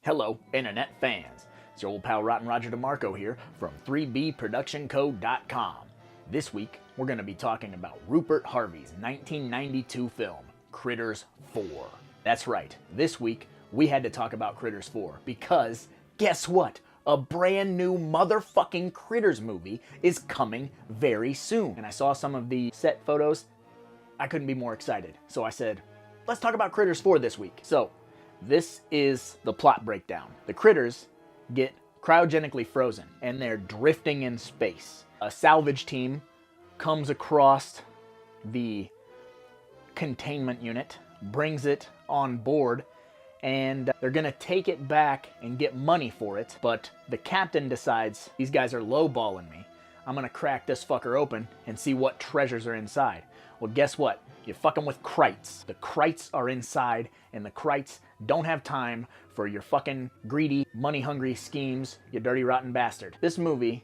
Hello, internet fans. It's your old pal Rottin Roger DeMarco here from 3bproductionco.com. This week, we're going to be talking about Rupert Harvey's 1992 film, Critters 4. That's right, this week, we had to talk about Critters 4 because, guess what? A brand new motherfucking Critters movie is coming very soon. And I saw some of the set photos. I couldn't be more excited. So I said, let's talk about Critters 4 this week. So, this is the plot breakdown. The critters get cryogenically frozen and they're drifting in space. A salvage team comes across the containment unit, brings it on board, and they're gonna take it back and get money for it, but the captain decides, these guys are lowballing me. I'm gonna crack this fucker open and see what treasures are inside. Well, guess what? You're fucking with Krites. The Krites are inside, and the Krites don't have time for your fucking greedy, money-hungry schemes, you dirty, rotten bastard. This movie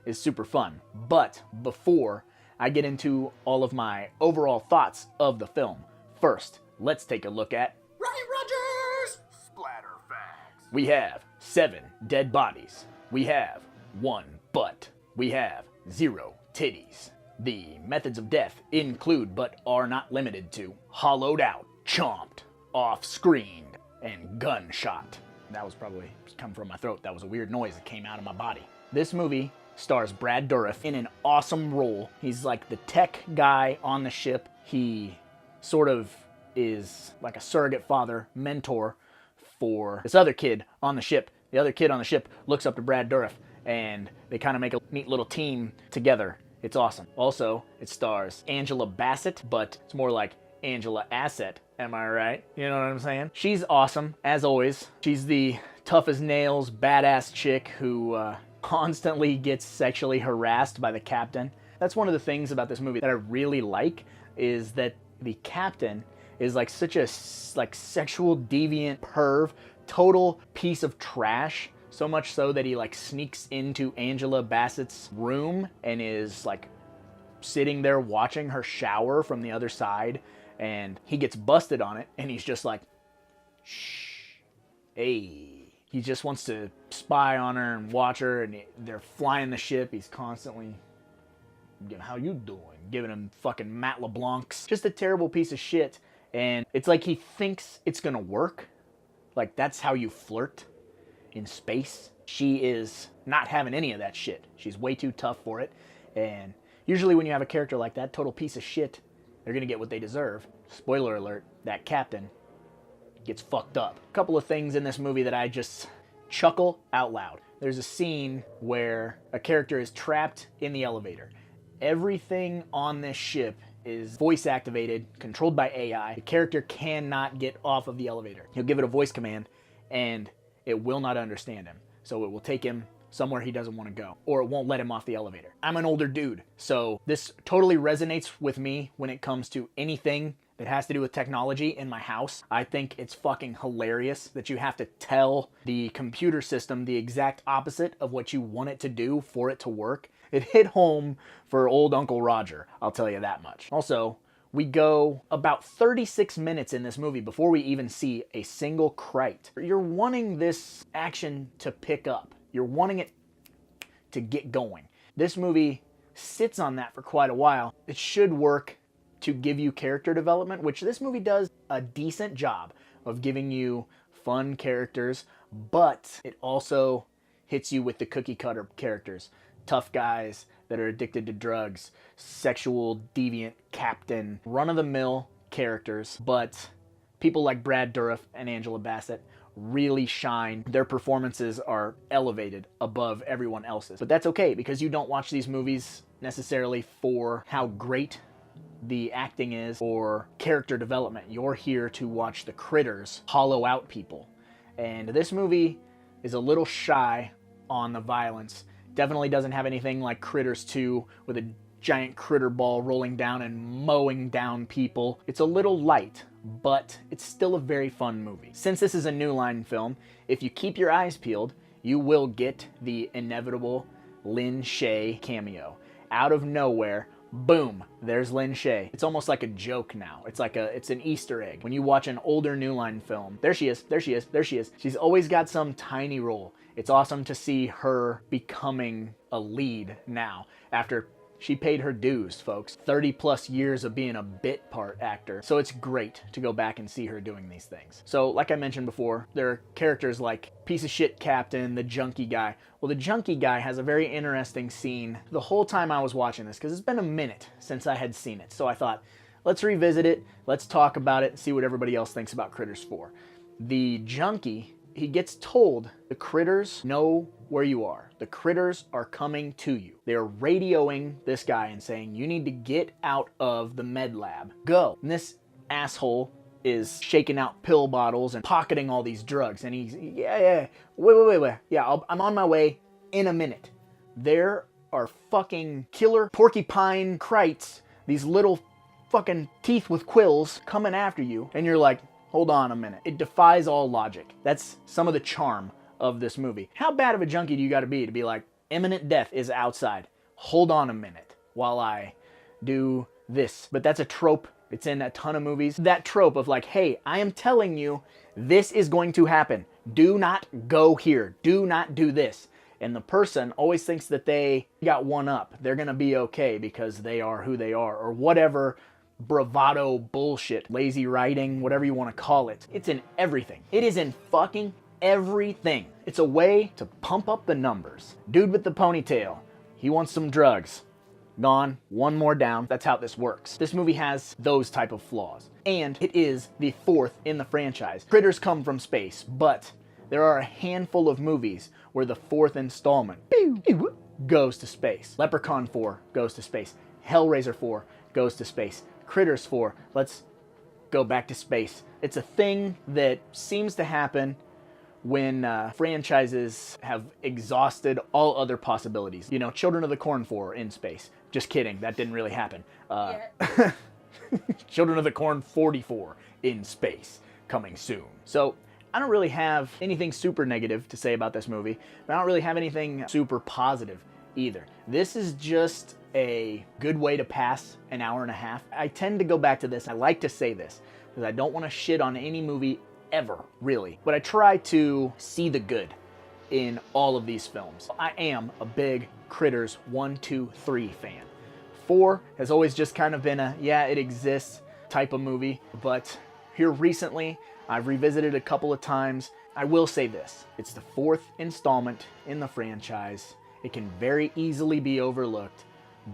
is super fun, but before I get into all of my overall thoughts of the film, first, let's take a look at Rottin Roger's Splatter Facts. We have 7 dead bodies. We have 1 butt. We have 0 titties. The methods of death include, but are not limited to, hollowed out, chomped, off-screen, and gunshot. That was probably come from my throat. That was a weird noise that came out of my body. This movie stars Brad Dourif in an awesome role. He's like the tech guy on the ship. He sort of is like a surrogate father, mentor for this other kid on the ship. The other kid on the ship looks up to Brad Dourif, and they kind of make a neat little team together. It's awesome. Also, it stars Angela Bassett, but it's more like Angela Asset. Am I right? You know what I'm saying? She's awesome, as always. She's the tough-as-nails, badass chick who constantly gets sexually harassed by the captain. That's one of the things about this movie that I really like, is that the captain is like such a sexual deviant perv, total piece of trash. So much so that he like sneaks into Angela Bassett's room and is like sitting there watching her shower from the other side, and he gets busted on it, and he's just like, shh, hey. He just wants to spy on her and watch her, and they're flying the ship. He's constantly, how you doing? Giving him fucking Matt LeBlancs. Just a terrible piece of shit, and it's like he thinks it's gonna work. Like that's how you flirt in space. She is not having any of that shit. She's way too tough for it, and usually when you have a character like that, total piece of shit, they're gonna get what they deserve. Spoiler alert, that captain gets fucked up. A couple of things in this movie that I just chuckle out loud. There's a scene where a character is trapped in the elevator. Everything on this ship is voice activated, controlled by AI. The character cannot get off of the elevator. He'll give it a voice command, and it will not understand him. So it will take him somewhere he doesn't want to go, or it won't let him off the elevator. I'm an older dude, so this totally resonates with me when it comes to anything that has to do with technology in my house. I think it's fucking hilarious that you have to tell the computer system the exact opposite of what you want it to do for it to work. It hit home for old Uncle Roger, I'll tell you that much. Also, we go about 36 minutes in this movie before we even see a single Krite. You're wanting this action to pick up. You're wanting it to get going. This movie sits on that for quite a while. It should work to give you character development, which this movie does a decent job of giving you fun characters, but it also hits you with the cookie cutter characters. Tough guys that are addicted to drugs, sexual deviant captain, run-of-the-mill characters, but people like Brad Dourif and Angela Bassett really shine. Their performances are elevated above everyone else's. But that's okay, because you don't watch these movies necessarily for how great the acting is or character development. You're here to watch the critters hollow out people. And this movie is a little shy on the violence. Definitely doesn't have anything like Critters 2 with a giant critter ball rolling down and mowing down people. It's a little light, but it's still a very fun movie. Since this is a New Line film, if you keep your eyes peeled, you will get the inevitable Lin Shaye cameo. Out of nowhere, Boom, there's Lin Shaye. It's almost like a joke now. It's an Easter egg. When you watch an older New Line film, there she is, there she is, there she is. She's always got some tiny role. It's awesome to see her becoming a lead now after she paid her dues, folks. 30 plus years of being a bit part actor. So it's great to go back and see her doing these things. So like I mentioned before, there are characters like piece of shit captain, the junkie guy. Well, the junkie guy has a very interesting scene the whole time I was watching this, because it's been a minute since I had seen it. So I thought, let's revisit it, let's talk about it, and see what everybody else thinks about Critters 4. The junkie, he gets told the critters know where you are. The critters are coming to you. They're radioing this guy and saying, you need to get out of the med lab. Go. And this asshole is shaking out pill bottles and pocketing all these drugs. And he's, wait. Yeah, I'm on my way in a minute. There are fucking killer porcupine krites, these little fucking teeth with quills coming after you. And you're like, hold on a minute. It defies all logic. That's some of the charm of this movie. How bad of a junkie do you gotta be like, imminent death is outside. Hold on a minute while I do this. But that's a trope. It's in a ton of movies. That trope of like, hey, I am telling you this is going to happen. Do not go here. Do not do this. And the person always thinks that they got one up. They're gonna be okay because they are who they are, or whatever bravado bullshit, lazy writing, whatever you want to call it. It's in everything. It is in fucking everything. It's a way to pump up the numbers. Dude with the ponytail, he wants some drugs. Gone, one more down. That's how this works. This movie has those type of flaws. And it is the fourth in the franchise. Critters come from space, but there are a handful of movies where the fourth installment goes to space. Leprechaun 4 goes to space. Hellraiser 4 goes to space. Critters 4, let's go back to space. It's a thing that seems to happen when franchises have exhausted all other possibilities. You know, Children of the Corn 4 in space. Just kidding, that didn't really happen. Children of the Corn 44 in space, coming soon. So I don't really have anything super negative to say about this movie, but I don't really have anything super positive either. This is just a good way to pass an hour and a half. I tend to go back to this. I like to say this because I don't want to shit on any movie ever, really. But I try to see the good in all of these films. I am a big Critters 1, 2, 3 fan. 4 has always just kind of been a, yeah, it exists type of movie. But here recently, I've revisited a couple of times. I will say this. It's the fourth installment in the franchise. It can very easily be overlooked.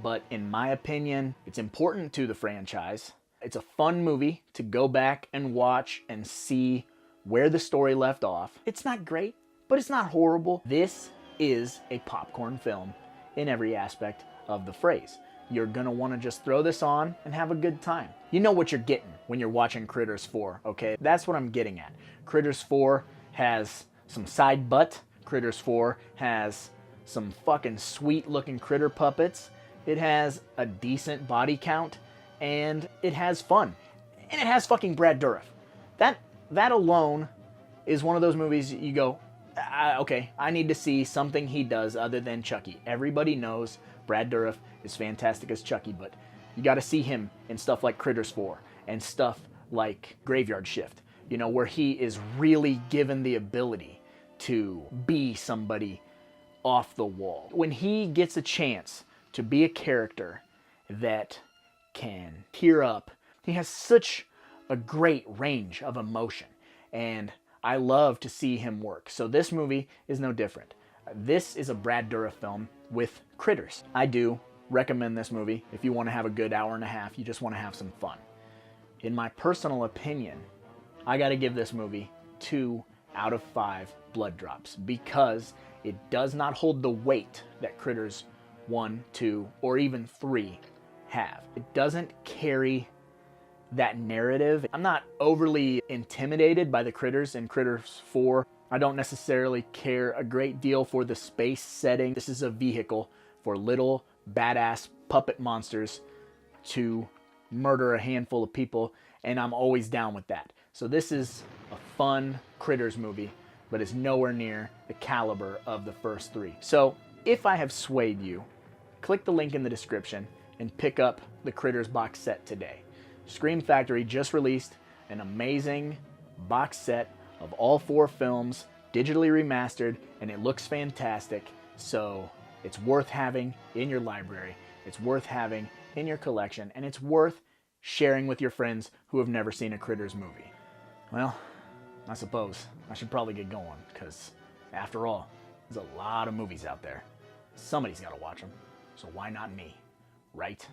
But in my opinion, it's important to the franchise. It's a fun movie to go back and watch and see where the story left off. It's not great, but it's not horrible. This is a popcorn film in every aspect of the phrase. You're gonna wanna just throw this on and have a good time. You know what you're getting when you're watching Critters 4, okay? That's what I'm getting at. Critters 4 has some side butt. Critters 4 has some fucking sweet looking critter puppets. It has a decent body count, and it has fun. And it has fucking Brad Dourif. That alone is one of those movies you go, okay, I need to see something he does other than Chucky. Everybody knows Brad Dourif is fantastic as Chucky, but you gotta see him in stuff like Critters 4 and stuff like Graveyard Shift, you know, where he is really given the ability to be somebody off the wall. When he gets a chance to be a character that can tear up, he has such a great range of emotion, and I love to see him work. So this movie is no different. This is a Brad Dourif film with critters. I do recommend this movie if you want to have a good hour and a half, you just want to have some fun. In my personal opinion, I gotta give this movie 2 out of 5 blood drops because it does not hold the weight that Critters 1, 2, or even 3 have. It doesn't carry that narrative. I'm not overly intimidated by the critters in Critters 4. I don't necessarily care a great deal for the space setting. This is a vehicle for little badass puppet monsters to murder a handful of people, and I'm always down with that. So this is a fun Critters movie, but it's nowhere near the caliber of the first 3. So if I have swayed you, click the link in the description and pick up the Critters box set today. Scream Factory just released an amazing box set of all 4 films, digitally remastered, and it looks fantastic. So it's worth having in your library. It's worth having in your collection, and it's worth sharing with your friends who have never seen a Critters movie. Well, I suppose I should probably get going, because after all, there's a lot of movies out there. Somebody's got to watch them, so why not me, right?